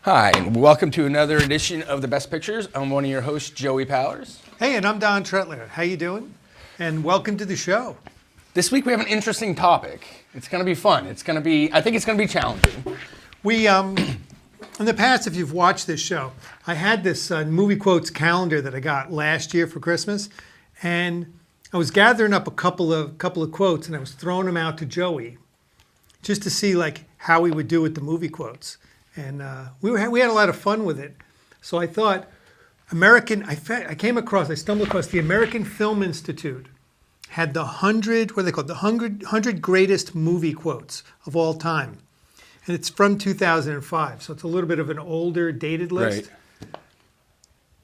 Hi, and welcome to another edition of The Best Pictures. I'm one of your hosts, Joey Powers. Hey, and I'm Don Tretler. How you doing? And welcome to the show. This week we have an interesting topic. It's going to be fun. I think it's going to be challenging. We, in the past, if you've watched this show, I had this movie quotes calendar that I got last year for Christmas, and I was gathering up a couple of quotes, and I was throwing them out to Joey, just to see like how we would do with the movie quotes. And we had a lot of fun with it. So I thought, I stumbled across the American Film Institute had the 100 greatest movie quotes of all time. And it's from 2005, so it's a little bit of an older, dated list. Right.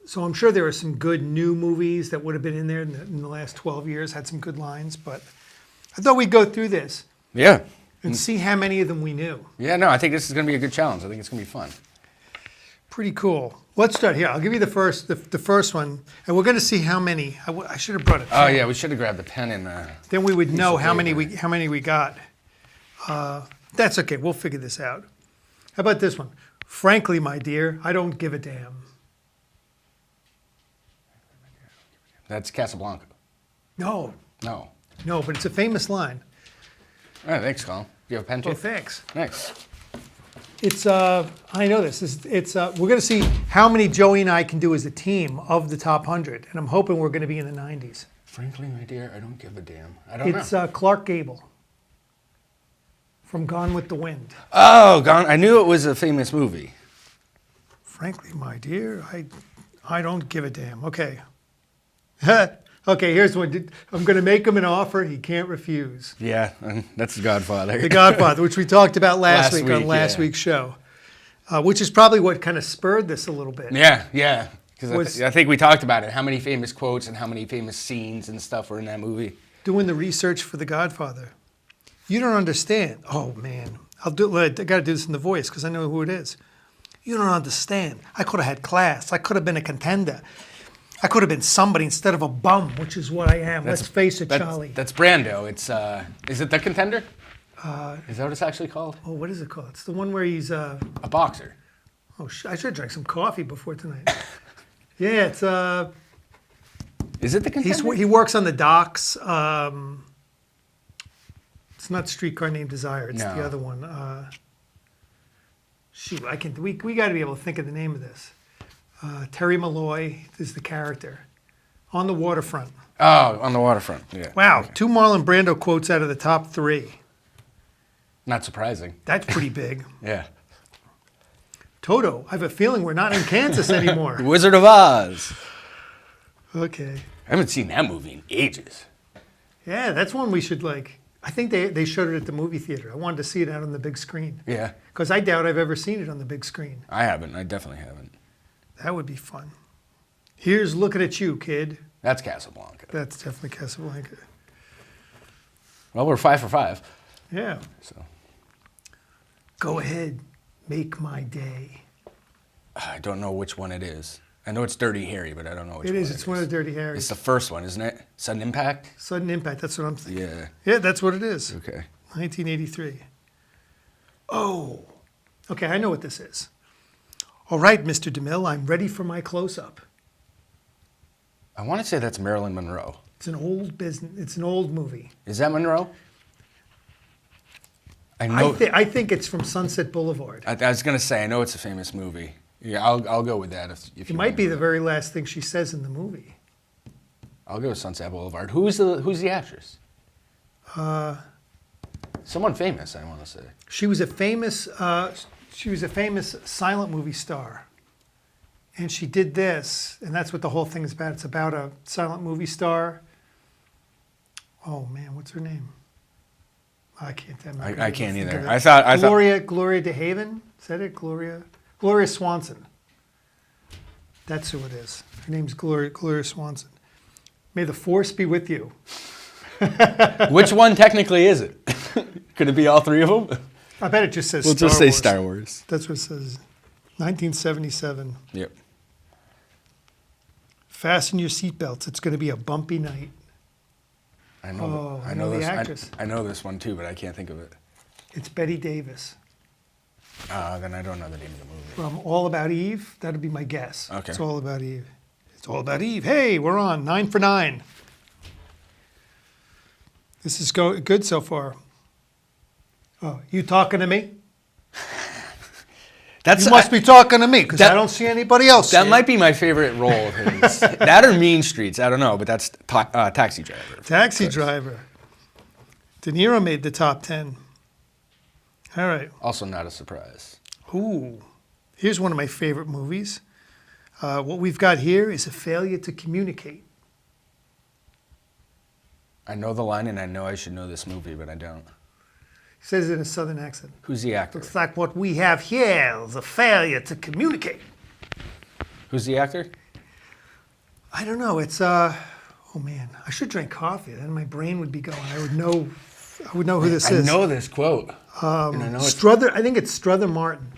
So I'm sure there are some good new movies that would have been in there in the last 12 years, had some good lines, but I thought we'd go through this. Yeah. And see how many of them we knew. Yeah, no, I think this is going to be a good challenge. I think it's going to be fun. Pretty cool. Let's start here. I'll give you the first one, and we're going to see how many. I should have brought it. Oh yeah, we should have grabbed the pen and. Then we would know how many we got. That's okay. We'll figure this out. How about this one? Frankly, my dear, I don't give a damn. That's Casablanca. No, but it's a famous line. All right, thanks, Colin. Do you have a pen too? Oh, thanks. Thanks. It's I know this. We're going to see how many Joey and I can do as a team of the top 100, and I'm hoping we're going to be in the 90s. Frankly, my dear, I don't give a damn. I don't know. It's Clark Gable from Gone with the Wind. Oh, Gone. I knew it was a famous movie. Frankly, my dear, I don't give a damn. Okay. Okay, here's one. I'm going to make him an offer he can't refuse. Yeah, that's The Godfather. The Godfather, which we talked about last week on last week's show, which is probably what kind of spurred this a little bit. Yeah. Because I think we talked about it. How many famous quotes and how many famous scenes and stuff were in that movie. Doing the research for The Godfather. You don't understand. Oh, man. I got to do this in the voice because I know who it is. You don't understand. I could have had class. I could have been a contender. I could have been somebody instead of a bum, which is what I am. Let's face it, Charlie. That's Brando. It's is it The Contender? Is that what it's actually called? Oh, what is it called? It's the one where he's a boxer. Oh, I should have drank some coffee before tonight. Yeah, it's Is it The Contender? He works on the docks. It's not Streetcar Named Desire. It's the other one. Shoot, we got to be able to think of the name of this. Terry Malloy is the character. On the Waterfront. Oh, On the Waterfront, yeah. Wow, Okay. 2 Marlon Brando quotes out of the top 3. Not surprising. That's pretty big. Yeah. Toto, I have a feeling we're not in Kansas anymore. Wizard of Oz. Okay. I haven't seen that movie in ages. Yeah, that's one we should I think they showed it at the movie theater. I wanted to see it out on the big screen. Yeah. Because I doubt I've ever seen it on the big screen. I haven't. I definitely haven't. That would be fun. Here's looking at you, kid. That's Casablanca. That's definitely Casablanca. Well, we're 5 for 5. Yeah. So Go ahead, make my day. I don't know which one it is. I know it's Dirty Harry, but I don't know which one It is. It's one of the Dirty Harrys. It's the first one, isn't it? Sudden Impact? Sudden Impact. That's what I'm thinking. Yeah. Yeah, that's what it is. Okay. 1983. Oh. Okay, I know what this is. All right, Mr. DeMille, I'm ready for my close-up. I want to say that's Marilyn Monroe. It's an old business. It's an old movie. Is that Monroe? I know. I think it's from Sunset Boulevard. I was going to say, I know it's a famous movie. Yeah, I'll go with that. If It you might want be to. the very last thing she says in the movie. I'll go with Sunset Boulevard. Who's the actress? Someone famous, I want to say. She was a famous silent movie star. And she did this, and that's what the whole thing is about. It's about a silent movie star. Oh man, what's her name? I can't. I can't either. Of it. I thought Gloria DeHaven. Is that it? Gloria Swanson. That's who it is. Her name's Gloria Swanson. May the force be with you. Which one technically is it? Could it be all 3 of them? I bet it just says We'll Star just say Wars. Star Wars. That's what it says. 1977. Yep. Fasten your seatbelts. It's going to be a bumpy night. I know. Oh, I know the this. actress. I know this one too, but I can't think of it. It's Betty Davis. Then I don't know the name of the movie. From All About Eve. That'd be my guess. Okay. It's All About Eve. It's All About Eve. Hey, we're on 9 for 9. This is good so far. Oh, you talking to me? You must be talking to me because I don't see anybody else. That here. might be my favorite role of his. That or Mean Streets. I don't know, but that's Taxi Driver. Taxi Driver. De Niro made the top 10. All right. Also not a surprise. Ooh. Here's one of my favorite movies. What we've got here is a failure to communicate. I know the line and I know I should know this movie, but I don't. He says it in a southern accent. Who's the actor? Looks like what we have here is a failure to communicate. Who's the actor? I don't know. It's oh man, I should drink coffee. Then my brain would be going. I would know who this is. I know this quote. And I know it's Struther. I think it's Struther Martin,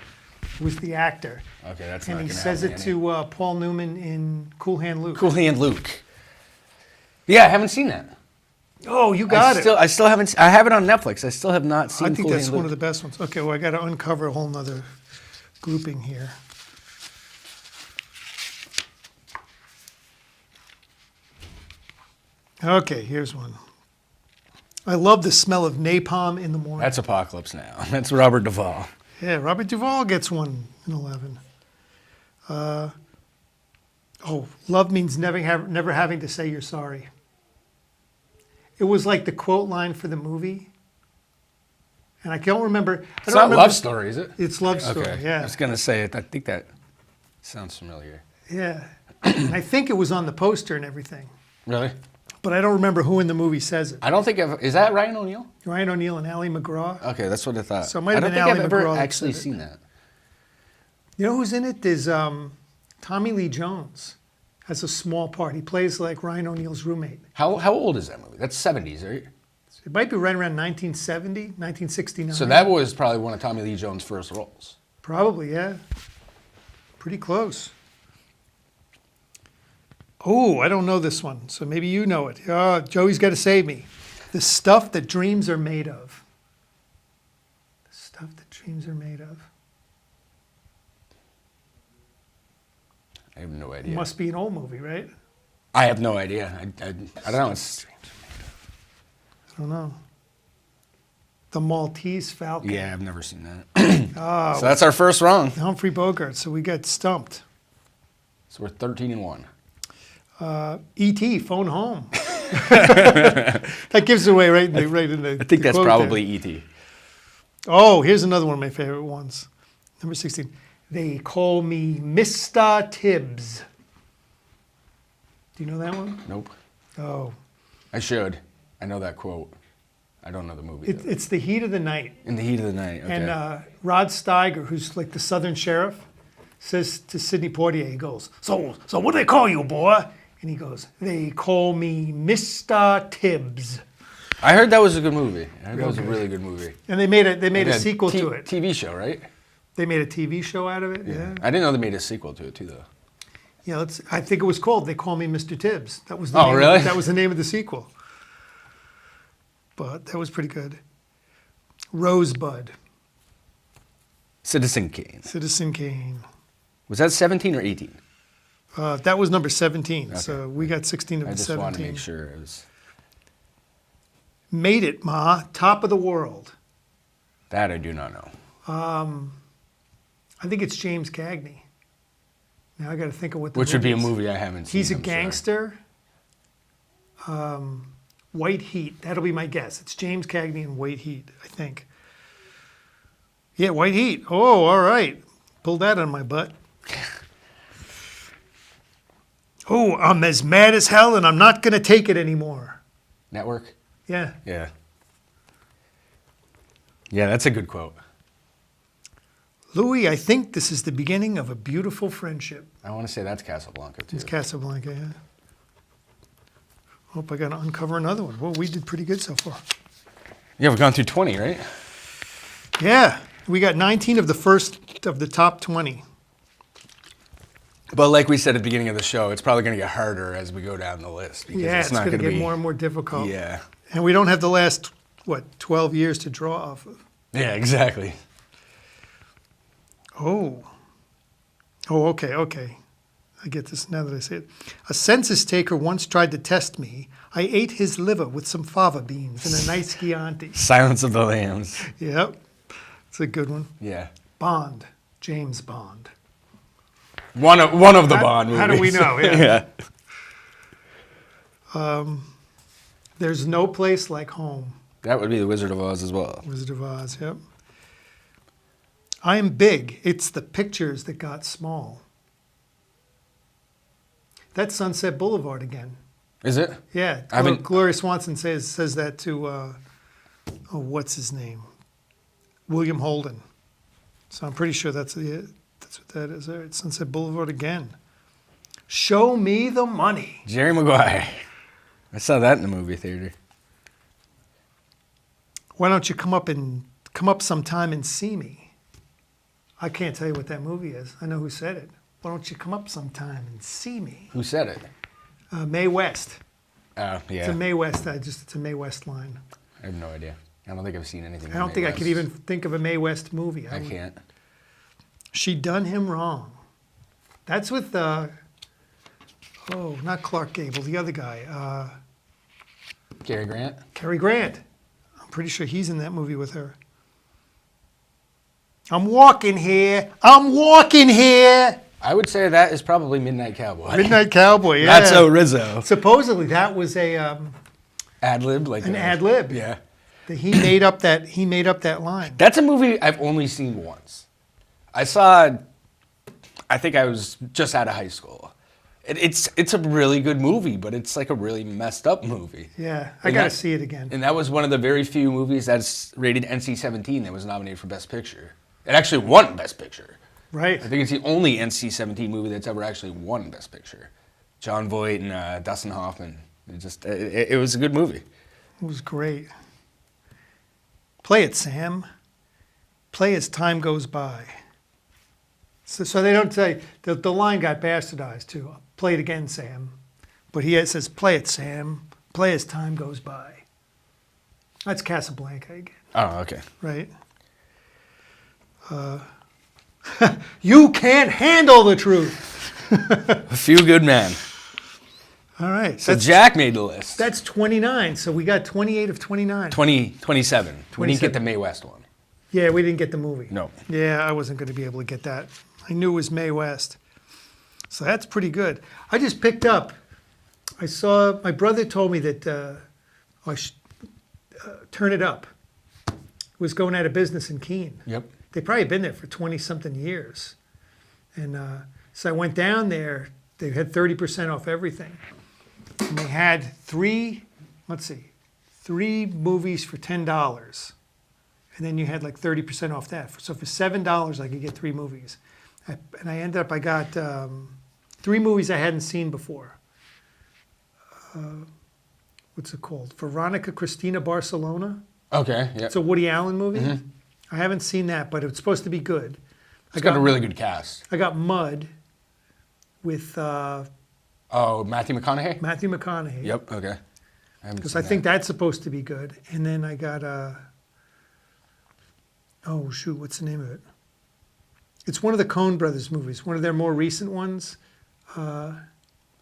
was the actor. okay. That's And not he gonna says help it me any. to Paul Newman in Cool Hand Luke. Cool Hand Luke. Yeah, I haven't seen that. Oh, you got it. I still haven't. I have it on Netflix. I still have not seen. I think Cool that's Hand one Luke. of the best ones. Okay, well, I got to uncover a whole nother grouping here. Okay, here's one. I love the smell of napalm in the morning. That's Apocalypse Now. That's Robert Duvall. Yeah, Robert Duvall gets one in 11. Love means never having to say you're sorry. It was like the quote line for the movie. And I don't remember. It's not Love Story, is it? It's Love Story, Okay. yeah. I was gonna say it. I think that sounds familiar. Yeah. And I think it was on the poster and everything. Really? But I don't remember who in the movie says it. I don't think I've. Is that Ryan O'Neal? Ryan O'Neal and Ally McGraw. Okay, that's what I thought. So it might have I don't been think Ally I've ever McGraw that actually said it. seen that. You know who's in it? There's Tommy Lee Jones. Has a small part. He plays like Ryan O'Neal's roommate. How old is that movie? That's 70s, right? It might be right around 1970, 1969. So that was probably one of Tommy Lee Jones' first roles. Probably, yeah. Pretty close. Oh, I don't know this one, so maybe you know it. Joey's got to save me. The stuff that dreams are made of. The stuff that dreams are made of. I have no idea. Must be an old movie, right? I have no idea. I don't know. It's, I don't know. The Maltese Falcon. yeah, I've never seen that. So that's our first wrong. Humphrey Bogart. So we got stumped. So we're 13-1. E.T. Phone Home. That gives it away right in the. I think that's probably E.T. Oh, here's another one of my favorite ones. Number 16. They call me Mr. Tibbs. Do you know that one? Nope. Oh. I should. I know that quote. I don't know the movie. though. It's The Heat of the Night. In the Heat of the Night. Okay. And Rod Steiger, who's like the Southern sheriff, says to Sidney Poitier, he goes, So what do they call you, boy? And he goes, they call me Mr. Tibbs. I heard that was a good movie. I heard that was a good. really good movie. And they made a Yeah, sequel to it. TV show, right? They made a TV show out of it. Yeah. I didn't know they made a sequel to it too, though. Yeah, I think it was called They Call Me Mr. Tibbs. That was the Oh, name really? That was the name of the sequel. But that was pretty good. Rosebud, Citizen Kane. Citizen Kane. Was that 17 or 18? That was number 17. So we got 16 of I the just 17. wanted to make sure it was. Made It, Ma, Top of the World. That I do not know. I think it's James Cagney. Now I got to think of what the Which would be a is. movie I haven't seen. He's a I'm sure. gangster. White Heat. That'll be my guess. It's James Cagney in White Heat, I think. Yeah, White Heat. Oh, all right. Pull that on my butt. Oh, I'm as mad as hell and I'm not going to take it anymore. Network? Yeah. Yeah. Yeah, that's a good quote. Louis, I think this is the beginning of a beautiful friendship. I want to say that's Casablanca, too. It's Casablanca, yeah. Hope I got to uncover another one. Well, we did pretty good so far. Yeah, we've gone through 20, right? Yeah, we got 19 of the top 20. But like we said at the beginning of the show, it's probably going to get harder as we go down the list. Because Yeah, it's not going to gonna get be, more and more difficult. Yeah. And we don't have the last, 12 years to draw off of. Yeah, exactly. Oh. Oh, okay. I get this now that I say it. A census taker once tried to test me. I ate his liver with some fava beans and a nice Chianti. Silence of the Lambs. Yep. It's a good one. Yeah. Bond. James Bond. One of the Bond movies. How do we know? Yeah. Yeah. There's no place like home. That would be The Wizard of Oz as well. Wizard of Oz, yep. I am big. It's the pictures that got small. That's Sunset Boulevard again. Is it? Yeah. I haven't- Gloria Swanson says that to, what's his name? William Holden. So I'm pretty sure that's what that is there. It's Sunset Boulevard again. Show me the money. Jerry Maguire. I saw that in the movie theater. Why don't you come up sometime and see me? I can't tell you what that movie is. I know who said it. Why don't you come up sometime and see me? Who said it? Mae West. Oh, yeah. It's a Mae West. It's a Mae West line. I have no idea. I don't think I've seen anything. I don't think I could even think of a Mae West movie. I can't. She done him wrong. That's with not Clark Gable, the other guy, Cary Grant. Cary Grant. I'm pretty sure he's in that movie with her. I'm walking here. I would say that is probably Midnight Cowboy. Midnight Cowboy. Yeah. That's so Rizzo. Supposedly that was a Ad lib, like an ad lib. Yeah. That he made up that line. That's a movie I've only seen once. I think I was just out of high school. It's a really good movie, but it's like a really messed up movie. Yeah, I got to see it again. And that was one of the very few movies that's rated NC-17 that was nominated for Best Picture. It actually won Best Picture. Right. I think it's the only NC-17 movie that's ever actually won Best Picture. Jon Voight and Dustin Hoffman. It was a good movie. It was great. Play it, Sam. Play as time goes by. So they don't say, the line got bastardized too. Play it again, Sam. But he says, play it, Sam. Play as time goes by. That's Casablanca again, Oh, okay. right? You can't handle the truth. A Few Good Men. All right. So Jack made the list. That's 29. So we got 28 of 29. 27. We didn't get the Mae West one. Yeah, we didn't get the movie. No. Yeah, I wasn't going to be able to get that. I knew it was Mae West. So that's pretty good. I just picked up, I saw, my brother told me that I should Turn It Up was going out of business in Keene. Yep. They'd probably been there for 20-something years. And so I went down there. They had 30% off everything. And they had three movies for $10. And then you had like 30% off that. So for $7, I could get 3 movies. And I ended up, I got 3 movies I hadn't seen before. What's it called? Veronica Cristina Barcelona. Okay, yeah. It's a Woody Allen movie. I haven't seen that, but it's supposed to be good. It's got a really good cast. I got Mud with Oh, Matthew McConaughey? Matthew McConaughey. Yep, okay. Because I think that's supposed to be good. And then I got oh shoot, what's the name of it? It's one of the Coen Brothers movies, one of their more recent ones.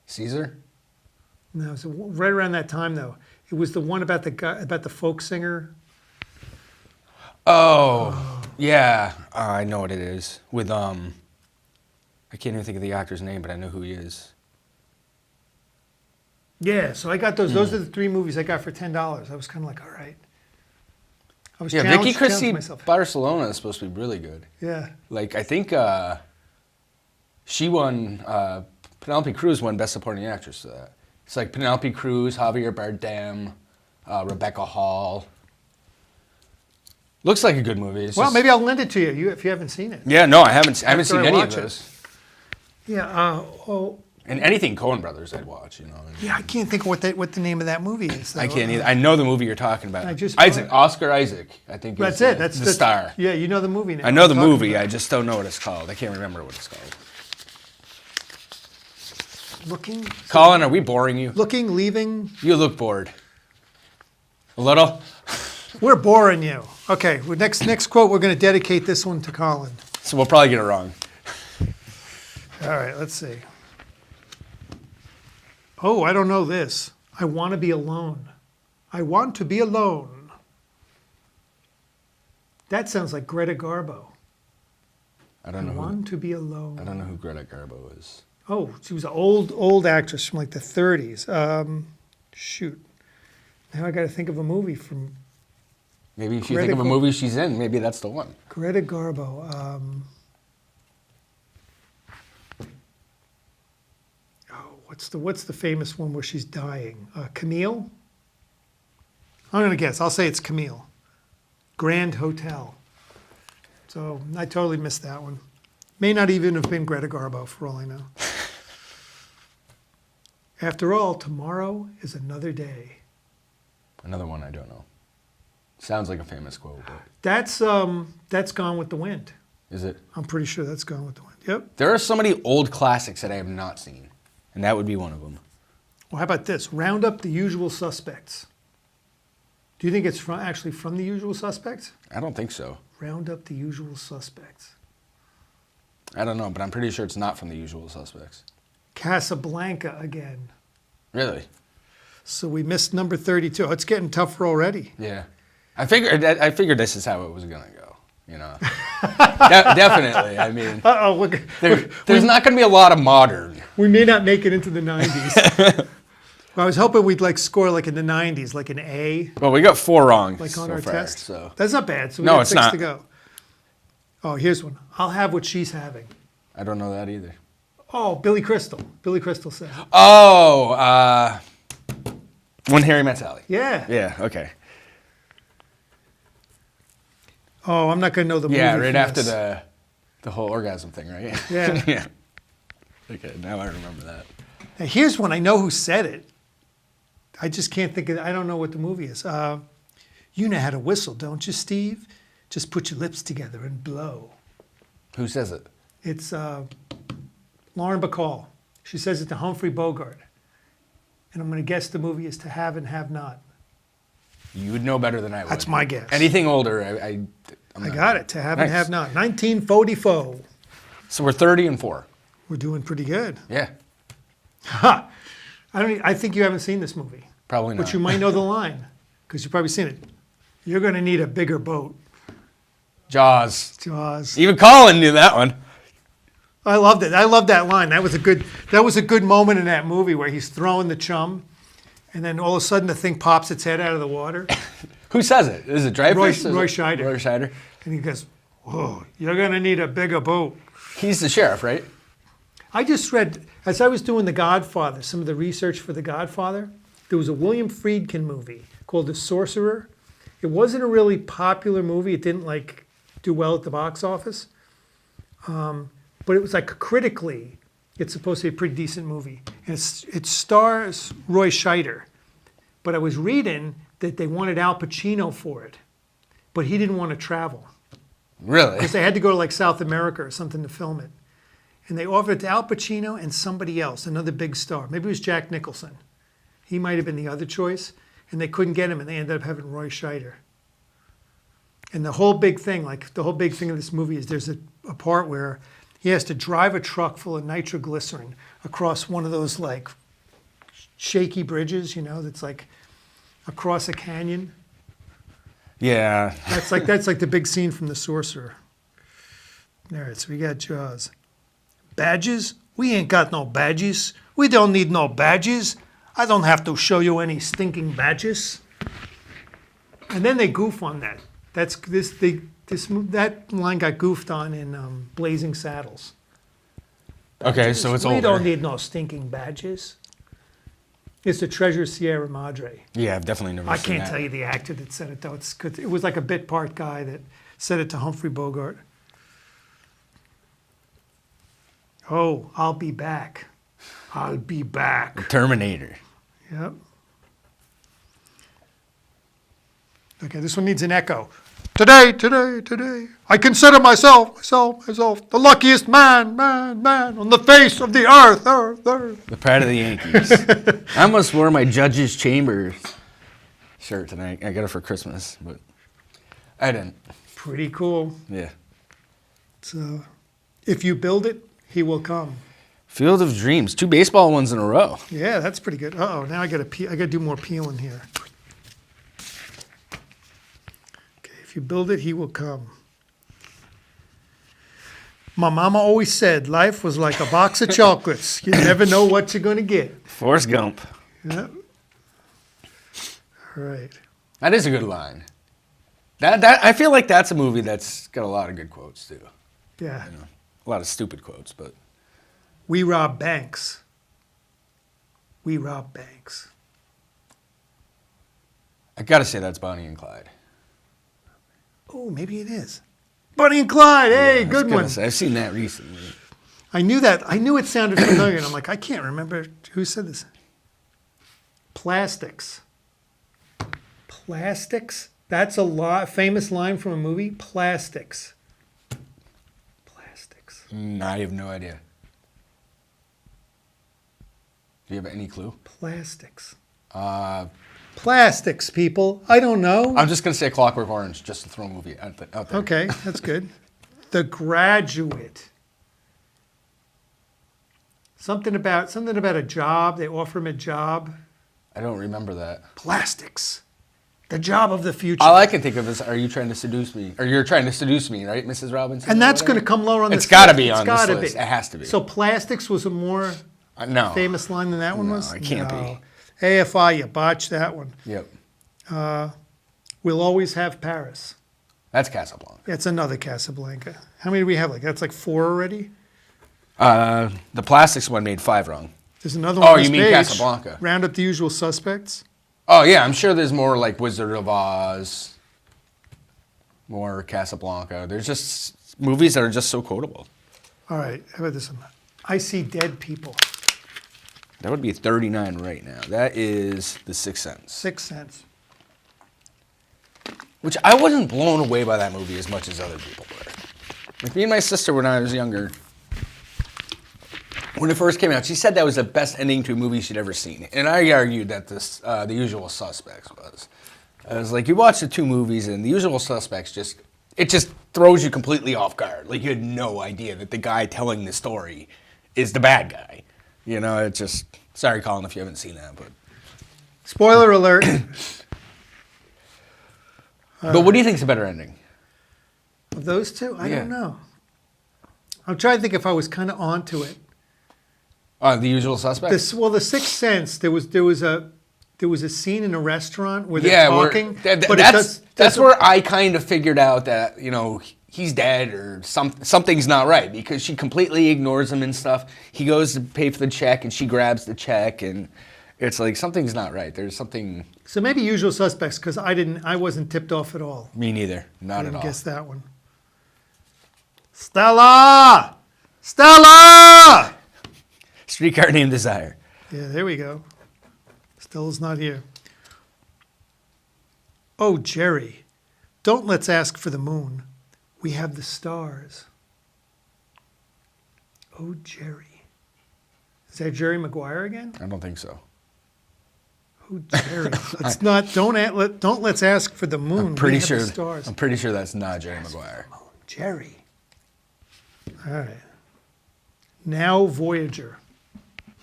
Caesar? No, it was right around that time though. It was the one about the guy, about the folk singer. Oh, yeah. I know what it is. With, I can't even think of the actor's name, but I know who he is. Yeah, so I got those. Those are the 3 movies I got for $10. I was kind of like, all right. I was Yeah, challenged Vicky Cristina myself. Barcelona is supposed to be really good. Yeah. Like, I think she won, Penelope Cruz won Best Supporting Actress for that. It's like Penelope Cruz, Javier Bardem, Rebecca Hall. Looks like a good movie. It's Well, just- maybe I'll lend it to you if you haven't seen it. Yeah, no, I haven't After seen I any of watch it. those. Yeah. And anything Coen Brothers I'd watch, you know. Yeah, I can't think of what the name of that movie is. Though. I can't either. I know the movie you're talking about. I just- Oscar Isaac, I think. That's is it. That's the star. Yeah, you know the movie now. I know the I'm talking movie. about. I just don't know what it's called. I can't remember what it's called. Looking. Colin, are we boring you? Looking, leaving. You look bored. A little? We're boring you. Okay. Well, next quote. We're going to dedicate this one to Colin. So we'll probably get it wrong. All right, let's see. Oh, I don't know this. I want to be alone. I want to be alone. That sounds like Greta Garbo. I don't know I who. want to be alone. I don't know who Greta Garbo is. Oh, she was an old actress from like the 30s. Shoot. Now I got to think of a movie from Maybe if you Greta think of a Gar- movie she's in, maybe that's the one. Greta Garbo. What's the famous one where she's dying? Camille? I'm going to guess. I'll say it's Camille. Grand Hotel. So I totally missed that one. May not even have been Greta Garbo for all I know. After all, tomorrow is another day. Another one I don't know. Sounds like a famous quote, but That's Gone with the Wind. is it? I'm pretty sure that's Gone with the Wind. Yep. There are so many old classics that I have not seen, and that would be one of them. Well, how about this? Round up the usual suspects. Do you think it's actually from the usual suspects? I don't think so. Round up the usual suspects. I don't know, but I'm pretty sure it's not from The Usual Suspects. Casablanca again. Really? So we missed number 32. It's getting tougher already. Yeah. I figured this is how it was gonna go. You know. Definitely. I mean, Uh-oh, look. there's not gonna be a lot of modern. We may not make it into the 90s. Well, I was hoping we'd like score like in the 90s, like an A, Well, we got 4 wrong like on so our far. test. So That's not bad. So we No, got it's 6 not. to go. Oh, here's one. I'll have what she's having. I don't know that either. Oh, Billy Crystal. Billy Crystal said. it. Oh, When Harry Met Sally. Yeah. Yeah. Okay. Oh, I'm not going to know the movie. Yeah, for right after this. the whole orgasm thing, right? Yeah. Yeah. Okay, now I remember that. Now, here's one. I know who said it. I just can't think of. I don't know what the movie is. You know how to whistle, don't you, Steve? Just put your lips together and blow. Who says it? It's Lauren Bacall. She says it to Humphrey Bogart. And I'm going to guess the movie is To Have and Have Not. You would know better than I would. That's my guess. Anything older, I got it. To Have and Nice. Have Not. 1944. So we're 30 and 4. We're doing pretty good. Yeah, Ha! I think you haven't seen this movie. probably not. But you might know the line because you've probably seen it. You're going to need a bigger boat. Jaws. Jaws. Even Colin knew that one. I loved it. I loved that line. That was a good moment in that movie where he's throwing the chum, and then all of a sudden the thing pops its head out of the water, Who says it? Is it Dreyfuss? Roy Scheider. Roy Scheider. and he goes, "Whoa, you're gonna need a bigger boat." He's the sheriff, right? I just read as I was doing The Godfather, some of the research for The Godfather. There was a William Friedkin movie called The Sorcerer. It wasn't a really popular movie. It didn't like do well at the box office. But it was like critically, it's supposed to be a pretty decent movie. And it stars Roy Scheider. But I was reading that they wanted Al Pacino for it, but he didn't want to travel Really? because they had to go to like South America or something to film it. And they offered it to Al Pacino and somebody else, another big star. Maybe it was Jack Nicholson. He might have been the other choice. And they couldn't get him, and they ended up having Roy Scheider. And the whole big thing of this movie is there's a part where he has to drive a truck full of nitroglycerin across one of those like shaky bridges, that's like across a canyon. Yeah. That's like the big scene from The Sorcerer. All right, so we got Jaws. Badges? We ain't got no badges. We don't need no badges. I don't have to show you any stinking badges. And then they goof on that. That line got goofed on in Blazing Saddles. Okay, so it's We older. don't need no stinking badges. It's the Treasure Sierra Madre. Yeah, I've definitely never I seen can't that. tell you the actor that said it though. It's good. It was like a bit part guy that said it to Humphrey Bogart. Oh, I'll be back. I'll be back. Terminator. Yep. Okay, this one needs an echo. Today, I consider myself the luckiest man on the face of the earth. The pride of the Yankees. I almost wore my Judge's Chambers shirt tonight. I got it for Christmas, but I didn't. Pretty cool. Yeah. So, if you build it, he will come. Field of Dreams. 2 baseball ones in a row. Yeah, that's pretty good. Uh-oh, now I gotta do more peeling here. Okay, if you build it, he will come. My mama always said life was like a box of chocolates. You never know what you're gonna get. Forrest Gump. Yep. All right. That is a good line. That I feel like that's a movie that's got a lot of good quotes too. Yeah. You know, a lot of stupid quotes, but We rob banks. We rob banks. I gotta say that's Bonnie and Clyde. Oh, maybe it is. Bonnie and Clyde. Hey, I was good gonna one. say, I've seen that recently. I knew that. I knew it sounded familiar, and I'm like, I can't remember who said this. Plastics. Plastics? That's a famous line from a movie. Plastics. Plastics. I have no idea. Do you have any clue? Plastics. Uh, Plastics, people. I don't know. I'm just gonna say Clockwork Orange, just to throw a movie out there. Okay, that's good. The Graduate. Something about a job. They offer him a job. I don't remember that. Plastics. The job of the future. All I can think of is, "Are you trying to seduce me?" Or "You're trying to seduce me," right, Mrs. Robinson? And or that's whatever? going to come lower on this It's got to list. be It's on this gotta list. be. It has to be. So Plastics was a more No. famous line than that one No, was? it can't be. AFI, you botched that one. Yep. We'll Always Have Paris. That's Casablanca. It's another Casablanca. How many do we have? That's like 4 already? The Plastics one made 5 wrong. There's another one Oh, on this you mean page. Casablanca. Round up the usual suspects. Oh yeah, I'm sure there's more like Wizard of Oz, more Casablanca. There's just movies that are just so quotable. All right, how about this one? I See Dead People. That would be 39 right now. That is The Sixth Sense, 6 cents. which I wasn't blown away by that movie as much as other people were. Like me and my sister when I was younger, when it first came out, she said that was the best ending to a movie she'd ever seen, and I argued that this The Usual Suspects was. I was like, you watch the 2 movies, and The Usual Suspects just throws you completely off guard. Like you had no idea that the guy telling the story is the bad guy. You know, it's just sorry, Colin, if you haven't seen that, but. Spoiler alert. But what do you think's a better ending? Of those two? I Yeah. don't know. I'm trying to think if I was kind of onto it. The Usual Suspects. The Sixth Sense. There was a scene in a restaurant where they're talking. But that's where I kind of figured out that he's dead or something's not right because she completely ignores him and stuff. He goes to pay for the check and she grabs the check and it's like something's not right. There's something. So maybe Usual Suspects because I wasn't tipped off at all. Me neither. Not I at didn't all. guess that one. Stella! Stella! Streetcar Named Desire. Yeah, there we go. Stella's not here. Oh, Jerry, don't let's ask for the moon. We have the stars. Oh, Jerry. Is that Jerry Maguire again? I don't think so. Oh, Jerry. Don't let's ask for the moon. I'm pretty we have sure. the stars. I'm pretty sure that's not Jerry Maguire. Jerry. All right. Now Voyager.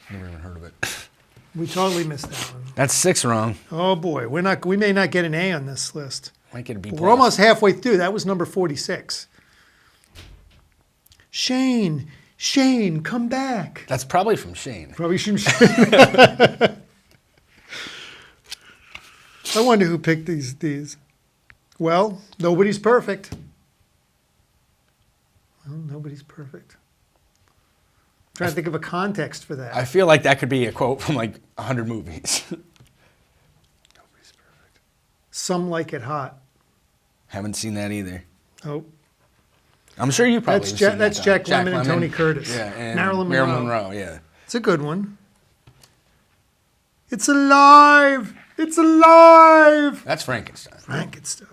Never even heard of it. We totally missed that one. That's 6 wrong. Oh boy, we may not get an A on this list. Might get a B+. We're almost halfway through. That was number 46. Shane, come back. That's probably from Shane. Probably shouldn't. I wonder who picked these. Well, nobody's perfect. Well, nobody's perfect. Trying to think of a context for that. I feel like that could be a quote from like 100 movies. Nobody's perfect. Some Like It Hot. Haven't seen that either. Oh, I'm sure you probably. that's have Jack. seen That's that, Jack Jack Lemmon and Tony Curtis. Yeah, and Marilyn Marilyn Monroe. Monroe. Yeah. It's a good one. It's alive! It's alive! That's Frankenstein. Frankenstein.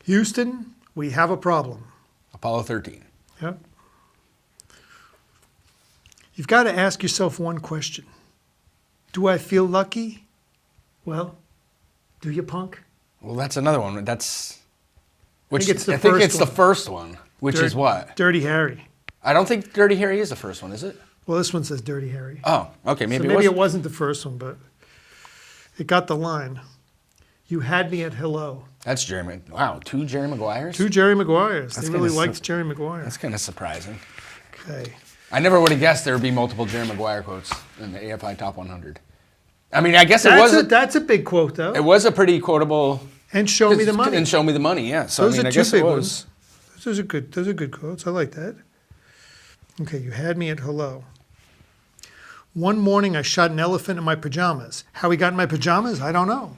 Houston, we have a problem. Apollo 13. Yep. You've got to ask yourself one question. Do I feel lucky? Well, do you, punk? Well, that's another one. Which think it's the I think first it's one. the first one, which is what? Dirty Harry. I don't think Dirty Harry is the first one, is it? Well, this one says Dirty Harry. Oh, okay, So maybe, maybe it it was. wasn't the first one, but it got the line. You had me at hello. That's Jerry. Wow, 2 Jerry Maguires. 2 Jerry Maguires. They That's really kinda liked su- Jerry Maguire. That's kind of surprising. Okay. I never would have guessed there would be multiple Jerry Maguire quotes in the AFI Top 100. I mean, I guess That's a big quote, though. it was a pretty quotable. And show me the money. And show me the money. Yeah. So Those I mean, are I two guess big it was. ones. Those are good. Those are good quotes. I like that. Okay, you had me at hello. One morning, I shot an elephant in my pajamas. How he got in my pajamas, I don't know.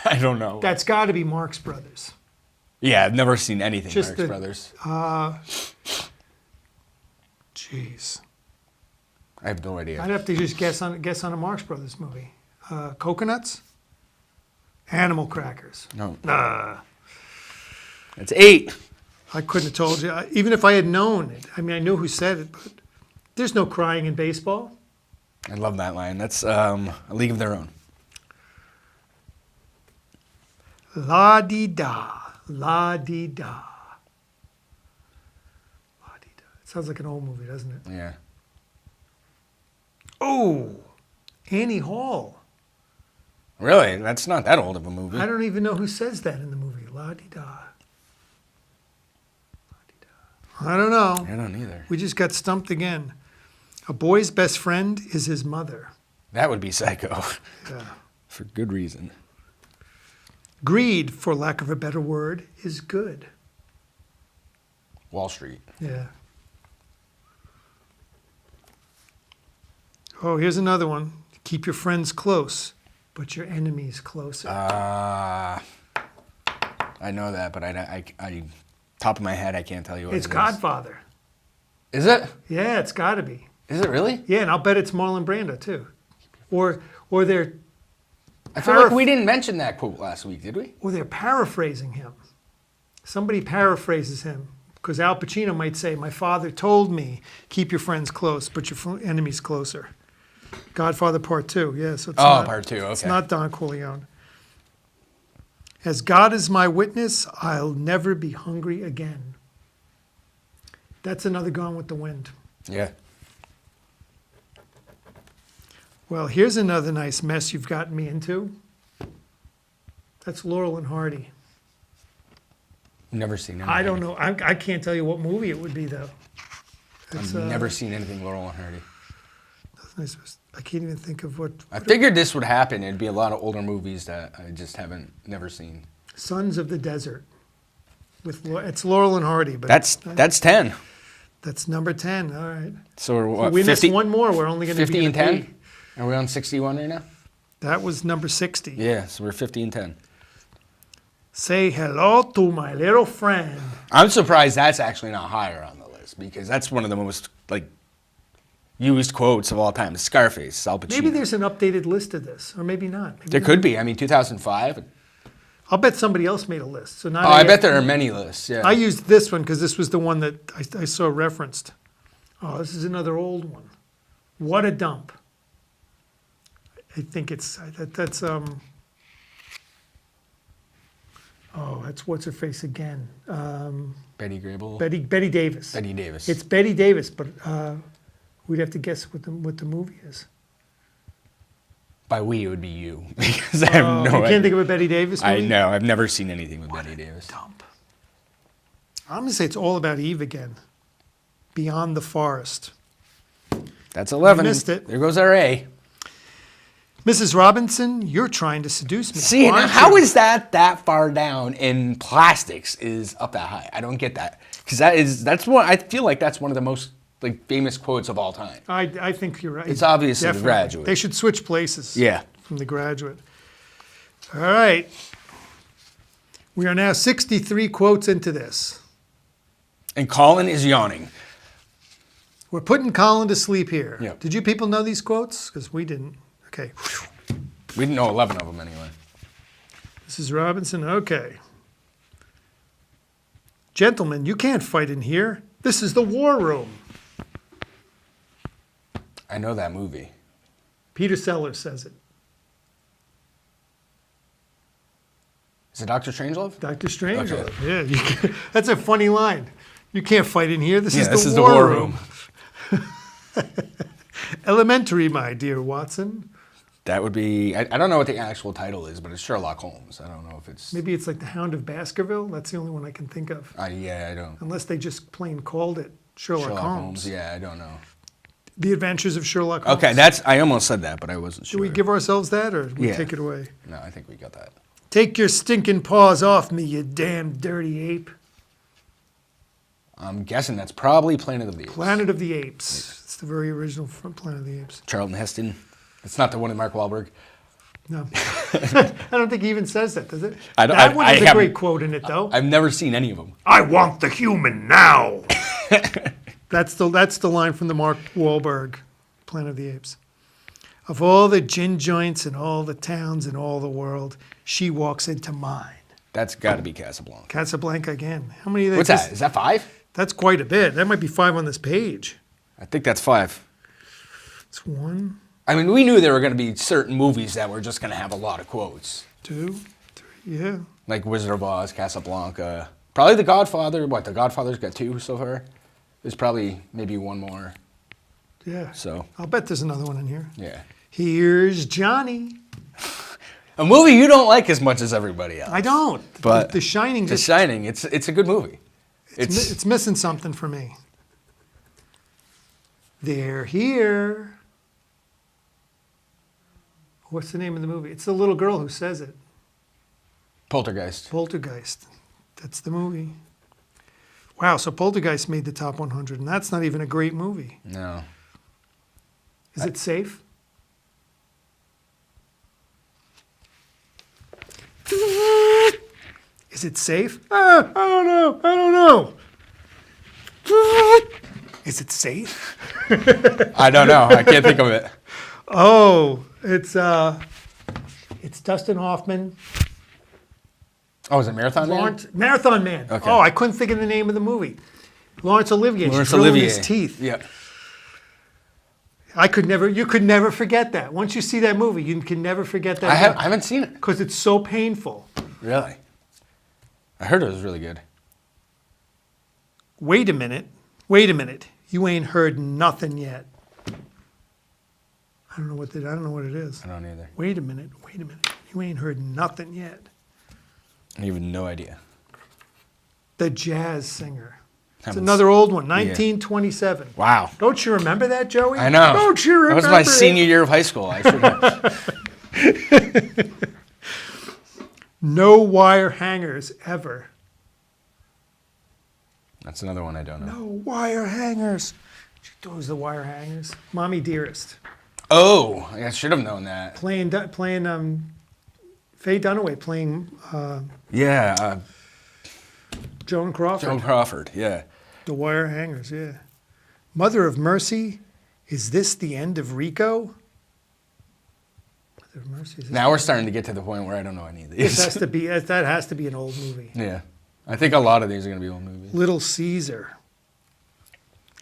I don't know. That's got to be Marx Brothers. Yeah, I've never seen anything Just Marx the- Brothers. Jeez, I have no idea. I'd have to just guess on a Marx Brothers movie. Coconuts, animal crackers. No. It's 8. I couldn't have told you, even if I had known it. I mean, I knew who said it, but there's no crying in baseball. I love that line. That's A League of Their Own. La di da, la di da, la di da. It sounds like an old movie, doesn't it? Yeah. Oh, Annie Hall. Really? That's not that old of a movie. I don't even know who says that in the movie. La di da. La di da. I don't know. I don't either. We just got stumped again. A boy's best friend is his mother. That would be Psycho. Yeah. For good reason. Greed, for lack of a better word, is good. Wall Street. Yeah. Oh, here's another one. Keep your friends close, but your enemies closer. I know that, but I top of my head, I can't tell you what It's it is. Godfather. Is it? Yeah, it's got to be. Is it really? Yeah, and I'll bet it's Marlon Brando too. Or they're I feel like we didn't mention that quote last week, did we? paraphrasing him. Somebody paraphrases him because Al Pacino might say, "My father told me, keep your friends close, but your enemies closer." Godfather Part 2. Yeah, so it's not, Part 2. Okay. It's not Don Corleone. As God is my witness, I'll never be hungry again. That's another Gone with the Wind. Yeah. Well, here's another nice mess you've gotten me into. That's Laurel and Hardy. Never seen anything. I don't know. I can't tell you what movie it would be, though. I've never seen anything Laurel and Hardy. I can't even think of what. I figured this would happen. It'd be a lot of older movies that I just never seen. Sons of the Desert. It's Laurel and Hardy, but That's 10. that's number 10. All right. So we're what? we 50, missed one more. We're only going to 50 be and at 10? Are we on 61 right now? That was number 60. Yeah, so we're 50 and 10. Say hello to my little friend. I'm surprised that's actually not higher on the list because that's one of the most used quotes of all time. Scarface, Al Pacino. Maybe there's an updated list of this, or maybe not. Maybe There not. could be. I mean, 2005. I'll bet somebody else made a list. So not. Oh, I bet there are many lists. Yeah. I used this one because this was the one that I saw referenced. Oh, this is another old one. What a dump. I think that's Oh, that's what's her face again. Betty Grable. Betty Davis. Betty Davis. It's Betty Davis, but we'd have to guess what the movie is. By we, it would be you because I have no You idea. can't think of a Betty Davis movie? I know. I've never seen anything with Betty Davis. Dump. I'm gonna say it's all about Eve again. Beyond the Forest. That's 11. missed it. There goes our A. Mrs. Robinson, you're trying to seduce me. See, now aren't how you? is that far down and plastics is up that high? I don't get that because that's one. I feel like that's one of the most famous quotes of all time. I think you're right. It's obviously The Definitely. Graduate. They should switch places. Yeah. From The Graduate. All right. We are now 63 quotes into this. And Colin is yawning. We're putting Colin to sleep here. Yeah. Did you people know these quotes? Because we didn't. Okay. We didn't know 11 of them anyway. Mrs. Robinson, okay. Gentlemen, you can't fight in here. This is the war room. I know that movie. Peter Sellers says it. Is it Dr. Strangelove? Dr. Strangelove. Okay. Yeah, that's a funny line. You can't fight in here. This Yeah, is this the is war the war room. Elementary, my dear Watson. That would be, I don't know what the actual title is, but it's Sherlock Holmes. I don't know if it's, Maybe it's like the Hound of Baskerville. That's the only one I can think of. yeah, I don't. Unless they just plain called it Sherlock Holmes. Yeah, I don't know. The Adventures of Sherlock Holmes. Okay, I almost said that, but I wasn't sure. Do we give ourselves that, or do we Yeah. take it away? No, I think we got that. Take your stinking paws off me, you damn dirty ape. I'm guessing that's probably Planet of the Apes. Planet of the Apes. It's the very original from Planet of the Apes. Charlton Heston. It's not the one with Mark Wahlberg. No. I don't think he even says that, does it? I don't- That one I has a haven't- great quote in it, though. I've never seen any of them. I want the human now. That's the line from the Mark Wahlberg Planet of the Apes. Of all the gin joints and all the towns in all the world, she walks into mine. That's got to be Casablanca. Casablanca again. How many? What's that? Is that 5? That's quite a bit. That might be 5 on this page. I think that's 5. It's 1, I mean, we knew there were going to be certain movies that were just going to have a lot of quotes. 2, 3. Yeah. Like Wizard of Oz, Casablanca. Probably The Godfather. What, The Godfather's got 2 so far? There's probably maybe 1 more. Yeah. So, I'll bet there's another one in here. yeah. Here's Johnny. A movie you don't like as much as everybody else. I don't. But The Shining The just Shining, it's a good movie. it's missing something for me. They're here. What's the name of the movie? It's the little girl who says it. Poltergeist. Poltergeist. That's the movie. Wow, so Poltergeist made the top 100, and that's not even a great movie. No. Is it safe? Is it safe? I don't know. I don't know. Is it safe? I don't know. I can't think of it. Oh, it's Dustin Hoffman, Oh, is it Marathon Man? Lawrence Marathon Man. Okay. Oh, I couldn't think of the name of the movie. Laurence Olivier. Laurence drilling Olivier. his teeth. Yeah. You could never forget that. Once you see that movie, you can never forget that. I haven't seen it. Because it's so painful. Really? I heard it was really good. Wait a minute. Wait a minute. You ain't heard nothing yet. I don't know what it is. I don't either. Wait a minute. Wait a minute. You ain't heard nothing yet. I have no idea. The Jazz Singer. It's Haven't another old one, 1927. Wow. Don't you remember that, Joey? I know. Don't you remember That was my it? senior year of high school. I should have. No wire hangers ever. That's another one I don't know. No wire hangers. Those the wire hangers. Mommy Dearest. Oh, I should have known that. Playing Faye Dunaway playing Yeah, Joan Crawford. Joan Crawford. Yeah. The wire hangers, yeah. Mother of Mercy, is this the end of Rico? Mother of Mercy. Is this Now we're starting to get to the point where I don't know any of This these. has to be that has to be an old movie. Yeah. I think a lot of these are going to be old movies. Little Caesar.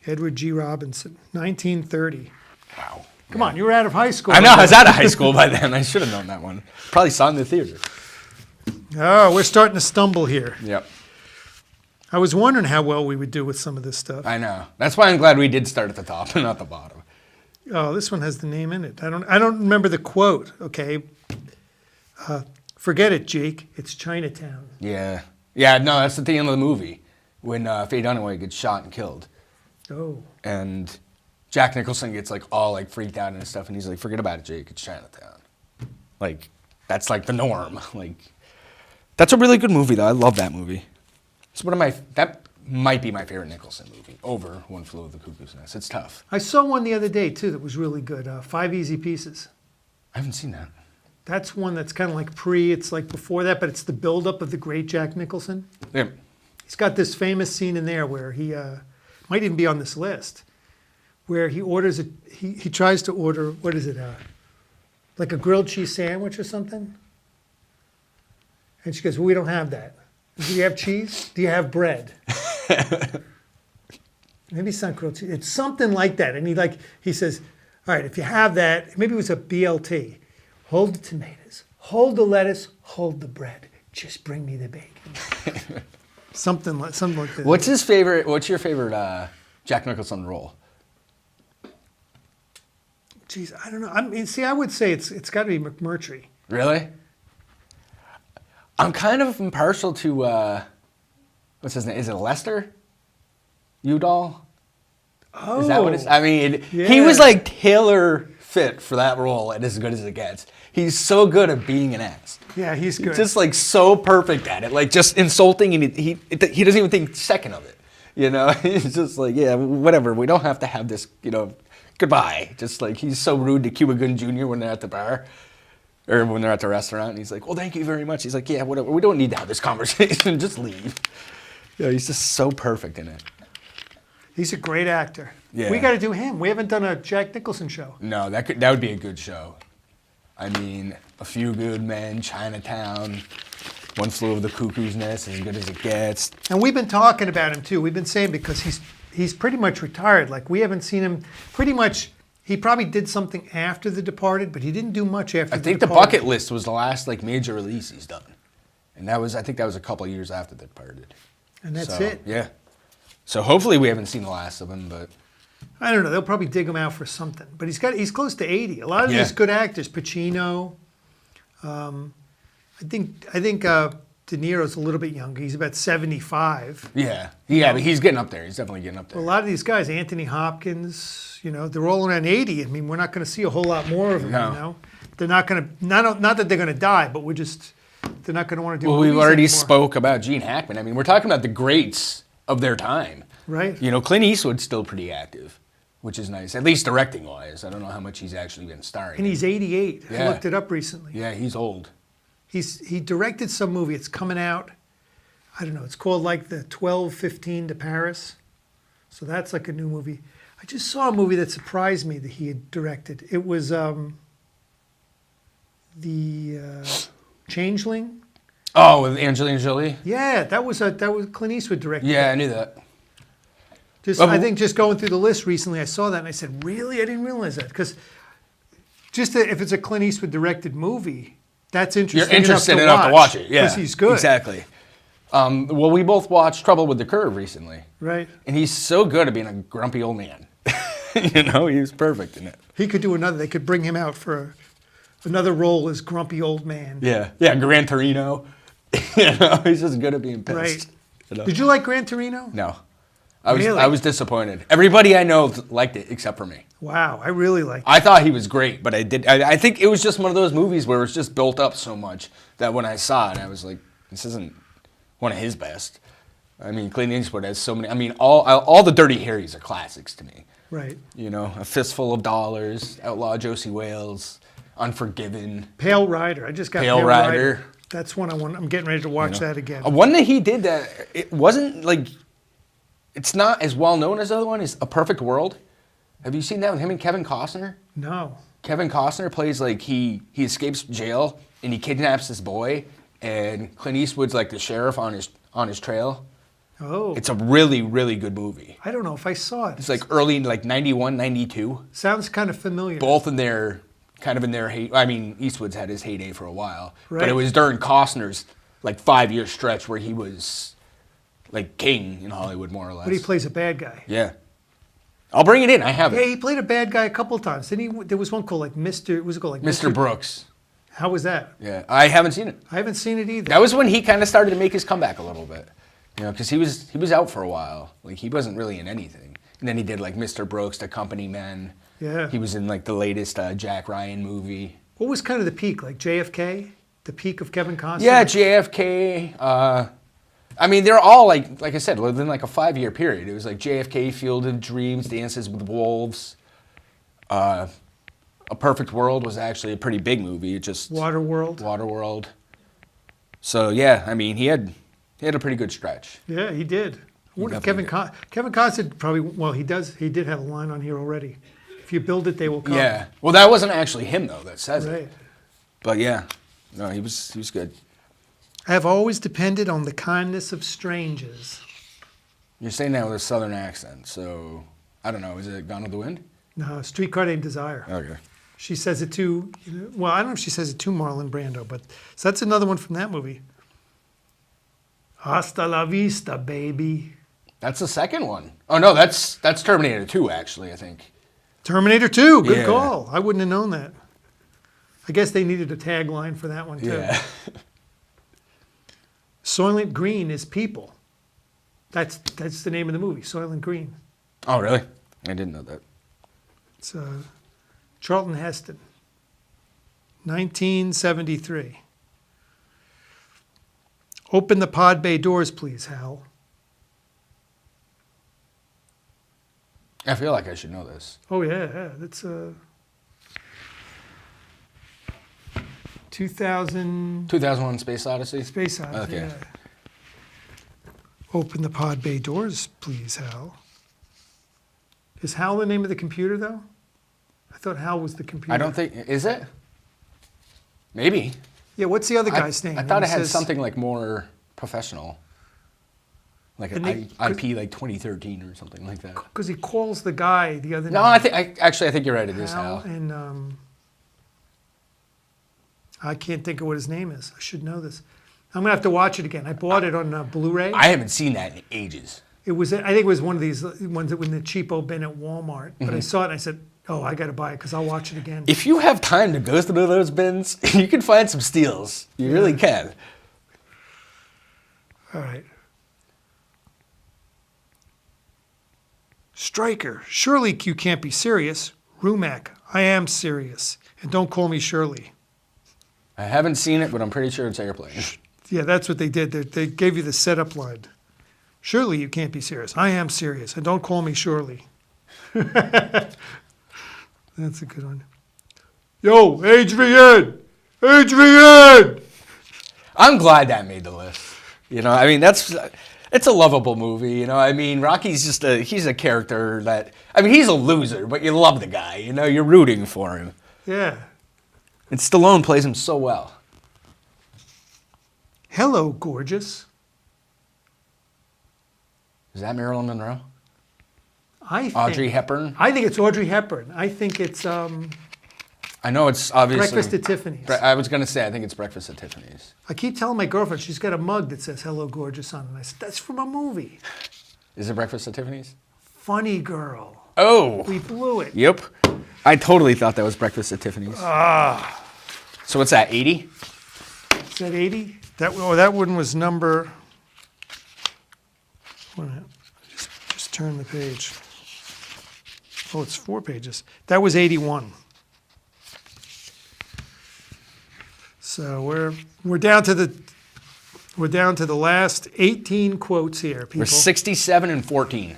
Edward G. Robinson, 1930. Wow. Come on, you were out of high school. I know. I was out of high school by then. I should have known that one. Probably saw it in the theater. Oh, we're starting to stumble here. Yep. I was wondering how well we would do with some of this stuff. I know. That's why I'm glad we did start at the top and not the bottom. Oh, this one has the name in it. I don't remember the quote. Okay. Forget it, Jake. It's Chinatown. Yeah. Yeah, no, that's at the end of the movie when Faye Dunaway gets shot and killed. Oh. And Jack Nicholson gets like all like freaked out and stuff, and he's like, "Forget about it, Jake. It's Chinatown." Like, that's like the norm. Like, that's a really good movie, though. I love that movie. It's one of my that might be my favorite Nicholson movie over One Flew Over the Cuckoo's Nest. It's tough. I saw one the other day, too, that was really good. 5 Easy Pieces. I haven't seen that. That's one that's kind of like it's like before that, but it's the buildup of the great Jack Nicholson. Yeah. He's got this famous scene in there where he might even be on this list, where he orders he tries to order, what is it, like a grilled cheese sandwich or something? And she goes, well, we don't have that. Do you have cheese? Do you have bread? Maybe it's not grilled cheese. It's something like that. And he says, all right, if you have that, maybe it was a BLT. Hold the tomatoes, hold the lettuce, hold the bread. just bring me the bacon. something like that. What's your favorite Jack Nicholson role? Jeez, I don't know. I mean, see, I would say it's got to be McMurtry. Really? I'm kind of impartial to what's his name? Is it Lester Udall? Oh, Is that what it's? I mean, he yeah. was like tailor fit for that role, and as good as it gets. He's so good at being an ass. Yeah, he's good. Just like so perfect at it, like just insulting, and he doesn't even think a second of it. You know, he's just like, yeah, whatever. We don't have to have this. You know, goodbye. Just like he's so rude to Cuba Gooding Jr. when they're at the bar. Or when they're at the restaurant, and he's like, well, thank you very much. He's like, yeah, whatever. We don't need to have this conversation. Just leave. Yeah, he's just so perfect in it. He's a great actor. Yeah. We got to do him. We haven't done a Jack Nicholson show. No, that would be a good show. I mean, A Few Good Men, Chinatown, One Flew Over the Cuckoo's Nest, as good as it gets. And we've been talking about him too. We've been saying because he's pretty much retired. Like we haven't seen him pretty much. He probably did something after The Departed, but he didn't do much after I The think The Departed. Bucket List was the last like major release he's done, and I think that was a couple of years after The Departed. And that's So, it. Yeah. So hopefully we haven't seen the last of him, but I don't know. They'll probably dig him out for something. But he's close to 80. A lot of Yeah. these good actors, Pacino. I think De Niro's a little bit younger. He's about 75. yeah, but he's getting up there. He's definitely getting up there. A lot of these guys, Anthony Hopkins, they're all around 80. I mean, we're not going to see a whole lot more of them. No. They're not going to. Not that they're going to die, but they're not going to want to do. Well, we've movies already anymore. spoke about Gene Hackman. I mean, we're talking about the greats of their time. Right. Clint Eastwood's still pretty active, which is nice, at least directing-wise. I don't know how much he's actually been starring. And he's 88. I Yeah. looked it up recently. Yeah, he's old. He directed some movie. It's coming out. I don't know. It's called like the 12:15 to Paris. So that's like a new movie. I just saw a movie that surprised me that he had directed. It was the Changeling. Oh, with Angelina Jolie? Yeah, that was Clint Eastwood directed. Yeah, I knew that. I think just going through the list recently, I saw that and I said, really? I didn't realize that because if it's a Clint Eastwood directed movie, that's interesting. You're interested enough to watch it, yeah. because he's good. Exactly. Well, we both watched Trouble with the Curve recently. Right. And he's so good at being a grumpy old man. He was perfect in it. He could do another. They could bring him out for another role as grumpy old man. Yeah. Yeah, Gran Torino. He's just good at being pissed. Right. Did you like Gran Torino? No. Really? I was disappointed. Everybody I know liked it except for me. Wow, I really liked it. I thought he was great, but I think it was just one of those movies where it's just built up so much that when I saw it, I was like, this isn't one of his best. I mean, Clint Eastwood has so many. I mean, all the Dirty Harrys are classics to me. Right. A Fistful of Dollars, Outlaw Josie Wales, Unforgiven. Pale Rider. I just got Pale Pale Rider. Rider. That's one I want. I'm getting ready to watch that again. One that he did that it wasn't like, it's not as well known as the other one is A Perfect World. Have you seen that with him and Kevin Costner? No. Kevin Costner plays like he escapes jail and he kidnaps this boy, and Clint Eastwood's like the sheriff on his trail. Oh. It's a really, really good movie. I don't know if I saw it. It's like early like 91, 92. Sounds kind of familiar. Both in their heyday. I mean, Eastwood's had his heyday for a while, but Right. it was during Costner's like 5-year stretch where he was like king in Hollywood, more or less. But he plays a bad guy. Yeah. I'll bring it in. I have Yeah, it. he played a bad guy a couple of times. Didn't he? There was one called like Mr. Was it called like Mr. Brooks. How was that? Yeah. I haven't seen it. I haven't seen it either. That was when he kind of started to make his comeback a little bit. Because he was out for a while. Like he wasn't really in anything. And then he did like Mr. Brooks, The Company Men. Yeah. He was in like the latest Jack Ryan movie. What was kind of the peak? Like JFK? The peak of Kevin Costner? Yeah, JFK. I mean, they're all like I said, within like a 5-year period. It was like JFK, Field of Dreams, Dances with Wolves. A Perfect World was actually a pretty big movie. It just Waterworld. Waterworld. So yeah, I mean, he had a pretty good stretch. Yeah, he did. I wonder if definitely Kevin Costner probably, well, he did have a line on here already. If you build it, they will come. Yeah. Well, that wasn't actually him though that says Right. it. But yeah, no, he was good. I have always depended on the kindness of strangers. You're saying that with a southern accent, so I don't know. Is it Gone with the Wind? No, Streetcar Named Desire. Okay. She says it to, well, I don't know if she says it to Marlon Brando, but so that's another one from that movie. Hasta la vista, baby. That's the second one. Oh no, that's Terminator 2 actually, I think. Terminator 2, good Yeah. call. I wouldn't have known that. I guess they needed a tagline for that one too. Yeah. Soylent Green is people. That's the name of the movie, Soylent Green. Oh really? I didn't know that. It's Charlton Heston, 1973. Open the pod bay doors, please, Hal. I feel like I should know this. Oh yeah, that's 2000 2001: Space Odyssey. Space Odyssey. Okay. Yeah. Open the pod bay doors, please, Hal. Is Hal the name of the computer, though? I thought Hal was the computer. I don't think is it. Maybe. Yeah, what's the other guy's name? I thought it He had says- something like more professional, like an And they- IP like 2013 or something like that. Because he calls the guy the other No, name. I think you're right. It is Hal, Hal. and I can't think of what his name is. I should know this. I'm gonna have to watch it again. I bought it on Blu-ray. I haven't seen that in ages. It was, I think it was one of these ones that when the cheapo bin at Walmart. But Mm-hmm. I saw it and I said, oh, I got to buy it because I'll watch it again. If you have time to go through those bins, you can find some steals. You really can. All right. Stryker, surely you can't be serious. Rumac, I am serious. And don't call me Shirley. I haven't seen it, but I'm pretty sure it's Airplane. Yeah, that's what they did. They gave you the setup line. Surely you can't be serious. I am serious. And don't call me Shirley. That's a good one. Yo, Adrian! Adrian! I'm glad that made the list. You know, I mean, it's a lovable movie. You know, I mean, Rocky's he's a character that, I mean, he's a loser, but you love the guy. You know, you're rooting for him. Yeah. And Stallone plays him so well. Hello, gorgeous. Is that Marilyn Monroe? I think, Audrey Hepburn? I think it's Audrey Hepburn. I think it's I know it's obviously. Breakfast at Tiffany's. I was going to say, I think it's Breakfast at Tiffany's. I keep telling my girlfriend she's got a mug that says "Hello, gorgeous" on it. And I said, "That's from a movie." Is it Breakfast at Tiffany's? Funny Girl. Oh! We blew it. Yep. I totally thought that was Breakfast at Tiffany's. So what's that, 80? Is that 80? That one was number. Wait a minute. Just turn the page. Oh, it's 4 pages. That was 81. So we're down to the last 18 quotes here, people. We're 67 and 14.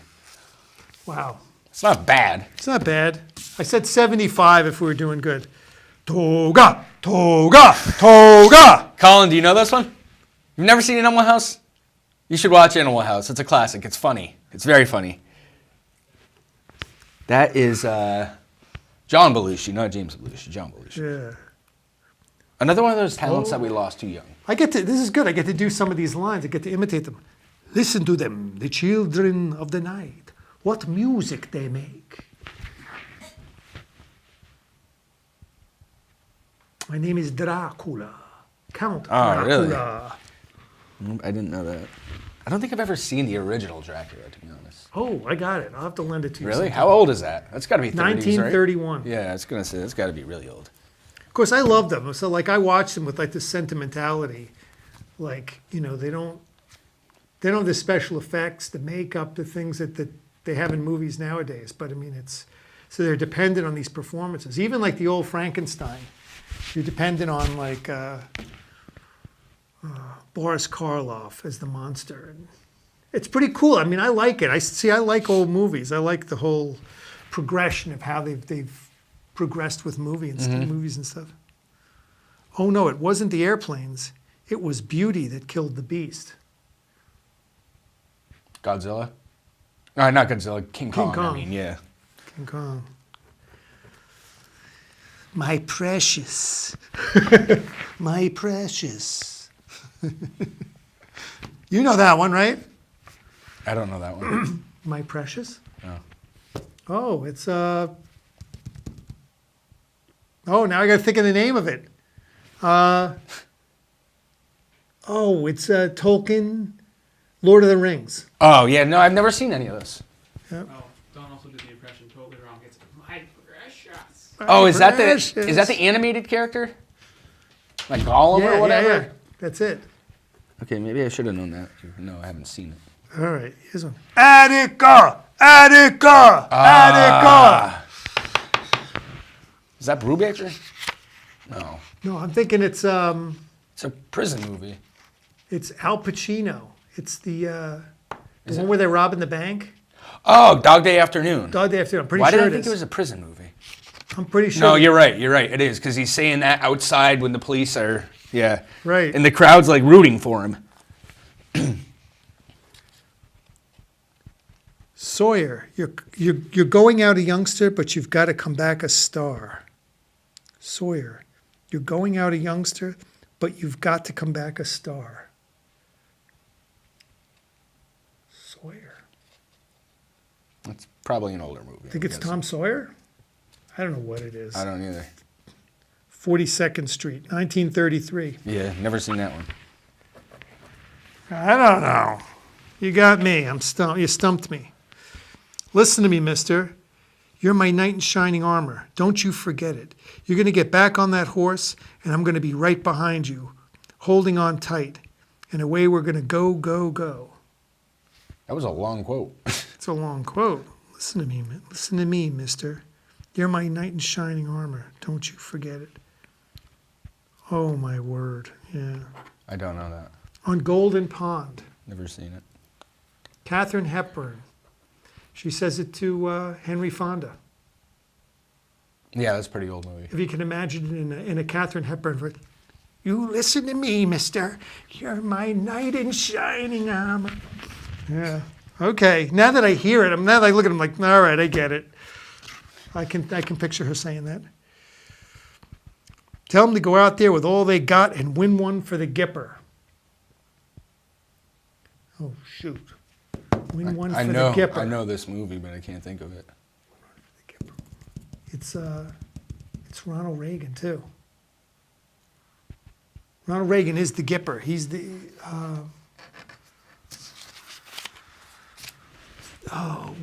Wow. It's not bad. It's not bad. I said 75 if we were doing good. Toga, toga, toga. Colin, do you know this one? You've never seen Animal House? You should watch Animal House. It's a classic. It's funny. It's very funny. That is John Belushi, not James Belushi. John Belushi. Yeah. Another one of those talents that we lost too young. This is good. I get to do some of these lines. I get to imitate them. Listen to them, the children of the night. What music they make. My name is Dracula. Count Oh, really? Dracula. I didn't know that. I don't think I've ever seen the original Dracula, to be honest. Oh, I got it. I'll have to lend it to you. Really? sometime. How old is that? That's got to be 30s, right? 1931. Yeah, I was going to say, that's got to be really old. Of course, I love them. So, like, I watch them with like this sentimentality. Like, you know, they don't have the special effects, the makeup, the things that they have in movies nowadays. But I mean, so they're dependent on these performances. Even like the old Frankenstein, you're dependent on like Boris Karloff as the monster. And it's pretty cool. I mean, I like it. I like old movies. I like the whole progression of how they've progressed with movies and stuff. Oh no, it wasn't the airplanes. It was Beauty that killed the Beast. Godzilla? No, not Godzilla. King Kong. Kong. I mean, yeah. King Kong. My precious. My precious. You know that one, right? I don't know that one. My precious? No. Oh, it's oh, now I got to think of the name of it. Oh, it's Tolkien. Lord of the Rings. Oh yeah, no, I've never seen any of this. Yep. Oh, Don also did the impression totally wrong. It's my precious. Oh, is that Precious. the animated character? Like Gollum or whatever? Yeah. That's it. Okay, maybe I should have known that. No, I haven't seen it. All right, here's one. Attica! Attica! Attica! Is that Brubaker? No. No, I'm thinking It's a prison movie. it's Al Pacino. It's the one where they're robbing the bank. Oh, Dog Day Afternoon. Dog Day Afternoon. I'm pretty Why sure did I it think is. it was a prison movie? I'm pretty sure. No, you're right. You're right. It is because he's saying that outside when the police are, yeah. Right. And the crowd's like rooting for him. Sawyer, you're going out a youngster, but you've got to come back a star. Sawyer, you're going out a youngster, but you've got to come back a star. Sawyer. It's probably an older movie. I think it's Tom Sawyer? I don't know what it is. I don't either. 42nd Street, 1933. Yeah, never seen that one. I don't know. You got me. I'm stumped. You stumped me. Listen to me, mister. You're my knight in shining armor. Don't you forget it. You're going to get back on that horse, and I'm going to be right behind you, holding on tight. And away we're going to go, go, go. That was a long quote. It's a long quote. Listen to me, listen to me, mister. You're my knight in shining armor. Don't you forget it. Oh, my word. Yeah. I don't know that. On Golden Pond. Never seen it. Katharine Hepburn. She says it to Henry Fonda. Yeah, that's a pretty old movie. If you can imagine it in a Katharine Hepburn voice. You listen to me, mister. You're my knight in shining armor. Yeah. Okay. Now that I hear it, now that I look at him like, all right, I get it. I can picture her saying that. Tell them to go out there with all they got and win one for the Gipper. Oh, shoot. Win one for the Gipper. I know this movie, but I can't think of it. It's Ronald Reagan too. Ronald Reagan is the Gipper. He's the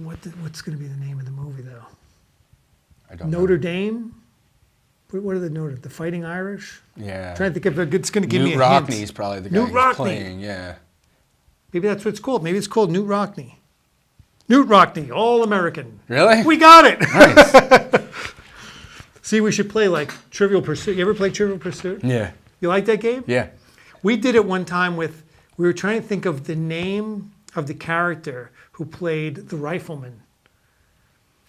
what's going to be the name of the movie though? I don't know. Notre Dame. What are the Notre? The Fighting Irish. Yeah. I'm trying to think of it's going to give me Newt a Rockney's hint. probably the guy Newt who's Rockney. playing. Yeah. Maybe that's what it's called. Maybe it's called Newt Rockney. Newt Rockney, All American. Really? We got it. Nice. See, we should play like Trivial Pursuit. You ever play Trivial Pursuit? Yeah. You like that game? Yeah. We did it one time we were trying to think of the name of the character who played the rifleman.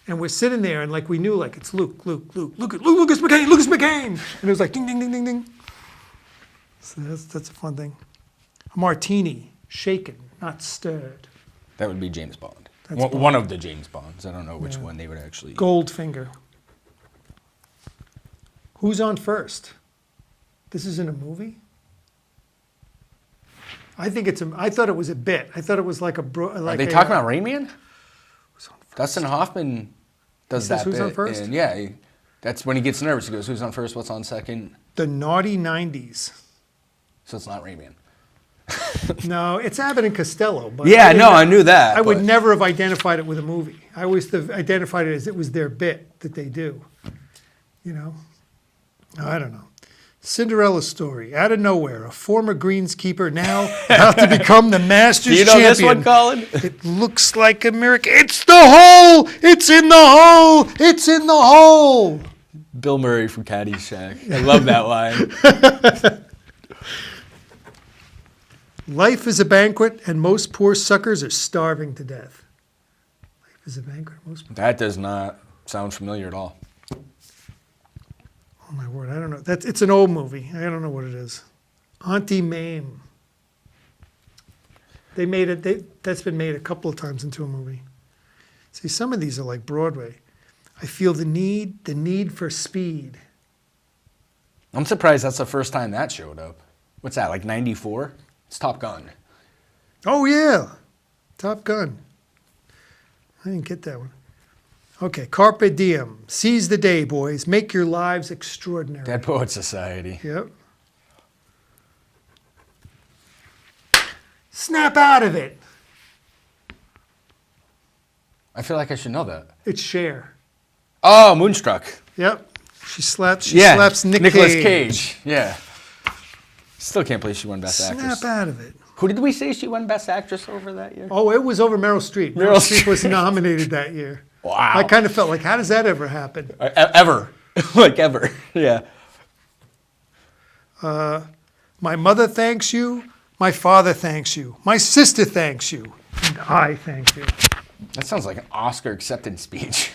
And we're sitting there and like we knew like it's Lucas McCain. And it was like ding, ding, ding, ding, ding. So that's a fun thing. A martini, shaken, not stirred. That would be James Bond. That's One of the James Bonds. I don't know which one they would actually. Goldfinger. Who's on first? This is in a movie? I thought it was a bit. I thought it was like a Are they talking about Rain Man? Dustin Hoffman does He says that who's bit, on first? and yeah, that's when he gets nervous. He goes, "Who's on first? What's on second?" The Naughty 90s. So it's not Rain Man. No, it's Abbott and Costello. But Yeah, didn't no, know- I knew that. I would but- never have identified it with a movie. I always identified it as it was their bit that they do. You know? I don't know. Cinderella story. Out of nowhere, a former greenskeeper now about to become the Masters Do you know champion. this one, Colin? It looks like a miracle. It's the hole! It's in the hole! It's in the hole! Bill Murray from Caddyshack. I love that line. Life is a banquet, and most poor suckers are starving to death. Life is a banquet. That does not sound familiar at all. Oh my word! I don't know. It's an old movie. I don't know what it is. Auntie Mame. They made it. That's been made a couple of times into a movie. See, some of these are like Broadway. I feel the need for speed. I'm surprised that's the first time that showed up. What's that, like 94? It's Top Gun. Oh yeah, Top Gun. I didn't get that one. Okay, Carpe Diem. Seize the day, boys. Make your lives extraordinary. Dead Poet Society. Yep. Snap out of it. I feel like I should know that. It's Cher. Oh, Moonstruck. Yep. She slaps Nicolas Cage. Cage. Yeah. Still can't believe she won Best Actress. Snap out of it. Who did we say she won Best Actress over that year? Oh, it was over Meryl Streep. Meryl Streep was nominated that year. Wow. I kind of felt like, how does that ever happen? Ever. Like ever. Yeah. My mother thanks you. My father thanks you. My sister thanks you. And I thank you. That sounds like an Oscar acceptance speech.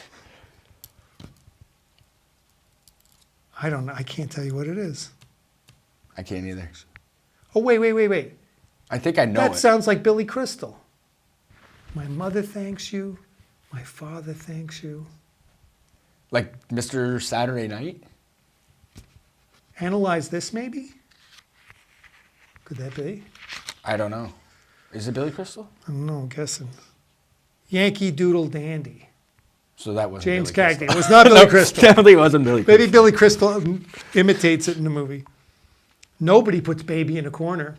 I don't know. I can't tell you what it is. I can't either. Oh, wait. I think I know That it. sounds like Billy Crystal. My mother thanks you. My father thanks you. Like Mr. Saturday Night? Analyze this, maybe? Could that be? I don't know. Is it Billy Crystal? I don't know. I'm guessing. Yankee Doodle Dandy. So that wasn't James Billy Cagney. Crystal. It was not Billy Crystal. Definitely wasn't Billy Crystal. Maybe Billy Crystal imitates it in the movie. Nobody puts baby in a corner.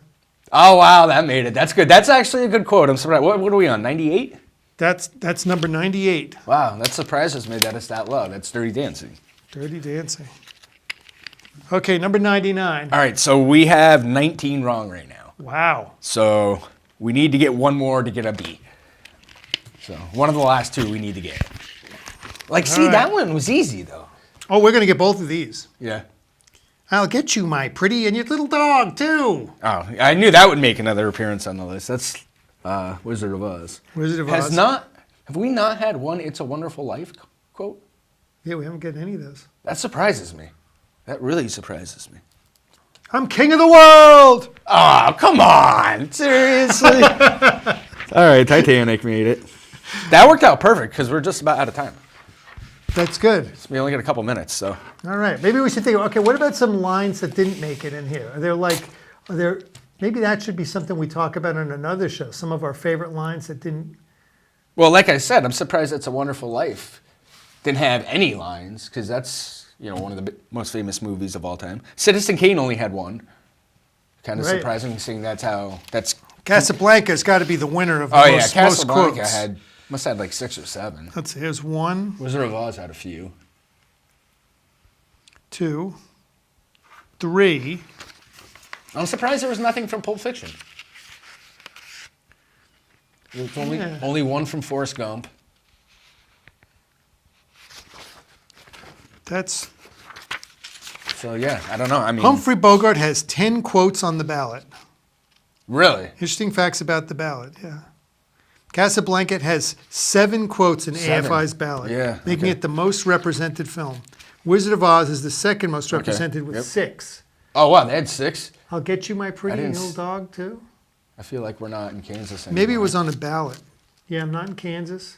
Oh, wow, that made it. That's good. That's actually a good quote. I'm surprised. What are we on, 98? That's number 98. Wow, that surprises me that it's that low. That's Dirty Dancing. Dirty Dancing. Okay, number 99. All right, so we have 19 wrong right now. Wow. So we need to get one more to get a B. So one of the last two we need to get. Like, see, right. that one was easy, though. Oh, we're going to get both of these. Yeah. I'll get you, my pretty, and your little dog, too. Oh, I knew that would make another appearance on the list. That's Wizard of Oz. Wizard of Oz. Have we not had one It's a Wonderful Life quote? Yeah, we haven't gotten any of those. That surprises me. That really surprises me. I'm king of the world! Oh, come on. Seriously? All right, Titanic made it. That worked out perfect because we're just about out of time. That's good. We only got a couple minutes, so. All right, maybe we should think, okay, what about some lines that didn't make it in here? Maybe that should be something we talk about on another show, some of our favorite lines that didn't. Well, like I said, I'm surprised It's a Wonderful Life didn't have any lines because that's, one of the most famous movies of all time. Citizen Kane only had one. Kind of Right. surprising seeing that's. Casablanca's got to be the winner of the Oh, yeah, most Casablanca quotes. must have had like 6 or 7. Let's see, here's 1, Wizard of Oz had a few. 2, 3. I'm surprised there was nothing from Pulp Fiction. There's only one from Forrest Gump. That's So yeah, I don't know. I mean, Humphrey Bogart has 10 quotes on the ballot. really? Interesting facts about the ballot, yeah. Casablanca has 7 quotes in 7. AFI's ballot, Yeah, making okay. it the most represented film. Wizard of Oz is the second most Okay, represented with yep. 6. Oh wow, they had 6. I'll get you, my pretty didn't little s- dog, too. I feel like we're not in Kansas anymore. Maybe it was on the ballot. Yeah, I'm not in Kansas.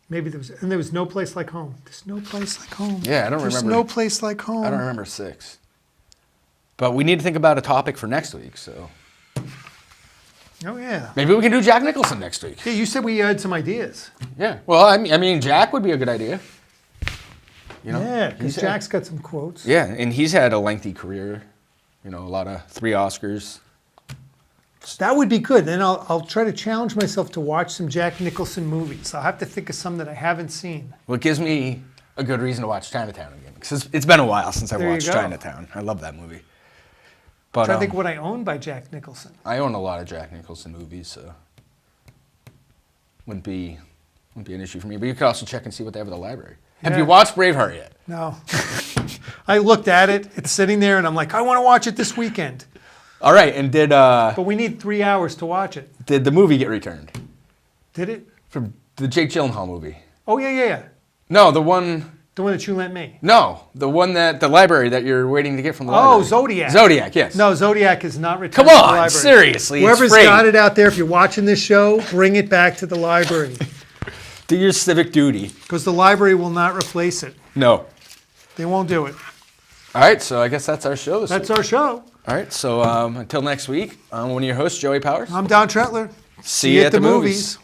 Maybe there was No Place Like Home. There's no place like home. Yeah, I don't There's remember. no place like home. I don't remember 6. But we need to think about a topic for next week. So Oh, yeah. maybe we can do Jack Nicholson next week. Yeah, you said we had some ideas. Yeah. Well, I mean, Jack would be a good idea. Yeah, because he's had- Jack's got some quotes. Yeah, and he's had a lengthy career. A lot of 3 Oscars. That would be good. Then I'll try to challenge myself to watch some Jack Nicholson movies. I'll have to think of some that I haven't seen. Well, it gives me a good reason to watch Chinatown again. Because it's been a while since I There you watched go. Chinatown. I love that movie. But Try to think what I own by Jack Nicholson. I own a lot of Jack Nicholson movies, so wouldn't be an issue for me. But you could also check and see what they have at the library. Have Yeah. you watched Braveheart yet? No. I looked at it. It's sitting there, and I'm like, I want to watch it this weekend. All right, and did But we need 3 hours to watch it. the movie get returned Did it? from the Jake Gyllenhaal movie? Oh, yeah. No, the one that you lent me. that the library that you're waiting to get from the Oh, library. Zodiac. Zodiac, yes. No, Zodiac is not returned Come to the on, library. seriously. It's Whoever's free. got it out there, if you're watching this show, bring it back to the library. Do your civic duty. Because the library will not replace it. No. They won't do it. All right, so I guess that's our show this That's week. our show. All right, so until next week, I'm one of your hosts, Joey Powers. I'm Don Tretler. See you at the movies.